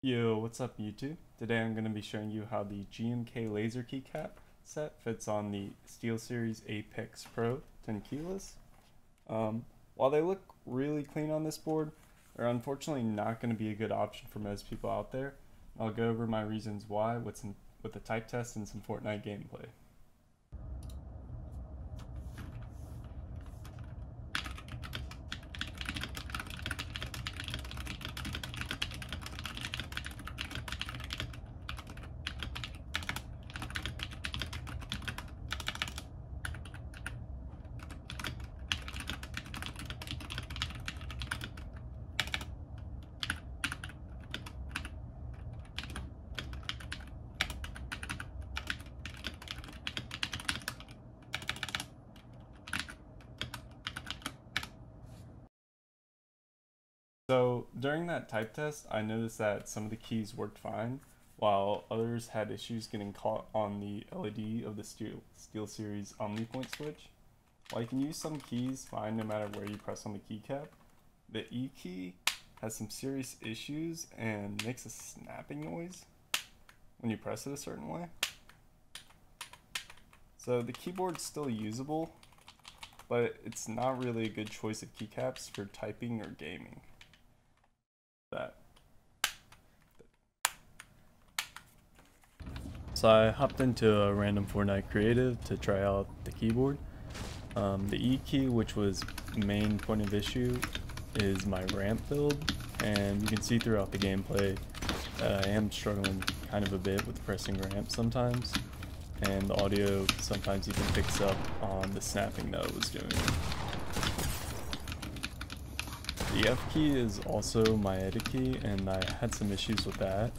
Yo, what's up YouTube? Today I'm going to be showing you how the GMK Laser Keycap set fits on the Steelseries Apex Pro TKL. While they look really clean on this board, they're unfortunately not going to be a good option for most people out there. I'll go over my reasons why with the type test and some Fortnite gameplay. So during that type test, I noticed that some of the keys worked fine, while others had issues getting caught on the LED of the Steelseries omnipoint switch. While you can use some keys fine no matter where you press on the keycap, the E key has some serious issues and makes a snapping noise when you press it a certain way. So the keyboard's still usable, but it's not really a good choice of keycaps for typing or gaming. So I hopped into a random Fortnite creative to try out the keyboard. The E key, which was the main point of issue, is my ramp build, and you can see throughout the gameplay that I am struggling kind of a bit with pressing ramp sometimes, and the audio sometimes even picks up on the snapping that I was doing. The F key is also my edit key, and I had some issues with that,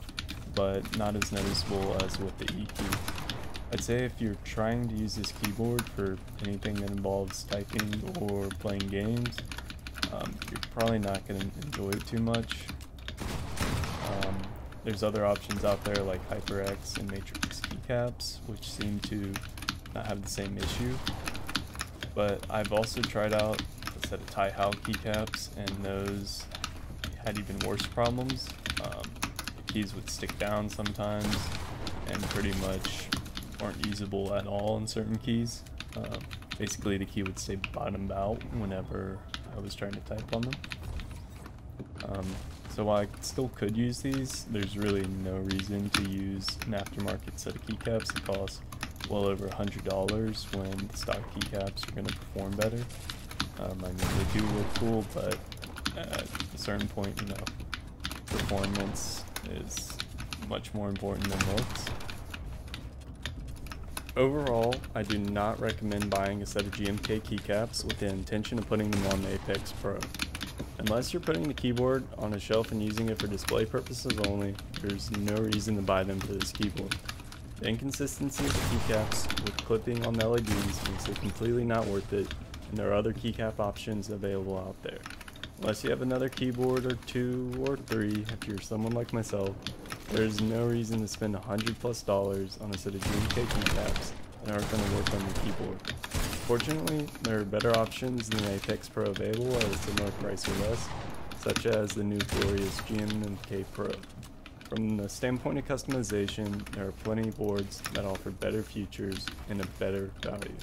but not as noticeable as with the E key. I'd say if you're trying to use this keyboard for anything that involves typing or playing games, you're probably not going to enjoy it too much. There's other options out there like HyperX and Matrix keycaps, which seem to not have the same issue, but I've also tried out a set of tie-how keycaps, and those had even worse problems. The keys would stick down sometimes and pretty much weren't usable at all in certain keys. Basically the key would stay bottomed out whenever I was trying to type on them. So while I still could use these, there's really no reason to use an aftermarket set of keycaps that cost well over $100 when the stock keycaps are going to perform better. I mean, they do look cool, but at a certain point, performance is much more important than looks. Overall, I do not recommend buying a set of GMK keycaps with the intention of putting them on the Apex Pro. Unless you're putting the keyboard on a shelf and using it for display purposes only, there's no reason to buy them for this keyboard. The inconsistency of the keycaps with clipping on the LEDs makes it completely not worth it, and there are other keycap options available out there. Unless you have another keyboard or two or three, if you're someone like myself, there is no reason to spend $100+ on a set of GMK keycaps that aren't going to work on your keyboard. Fortunately, there are better options than the Apex Pro available at a similar price or less, such as the new glorious GMK Pro. From the standpoint of customization, there are plenty of boards that offer better features and a better value.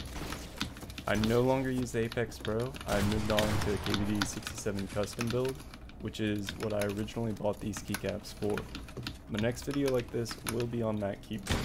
I no longer use the Apex Pro. I moved on to a KVD67 custom build, which is what I originally bought these keycaps for. The next video like this will be on that keyboard.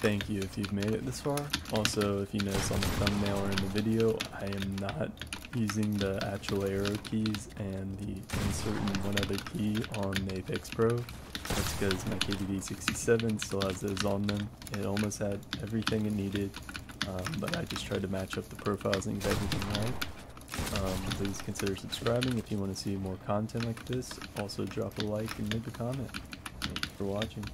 Thank you if you've made it this far. Also, if you notice on the thumbnail or in the video, I am not using the actual arrow keys and the insert and one other key on the Apex Pro. That's because my KVD67 still has those on them. It almost had everything it needed, but I just tried to match up the profiles and get everything right. Please consider subscribing if you want to see more content like this. Also drop a like and leave a comment. Thank you for watching.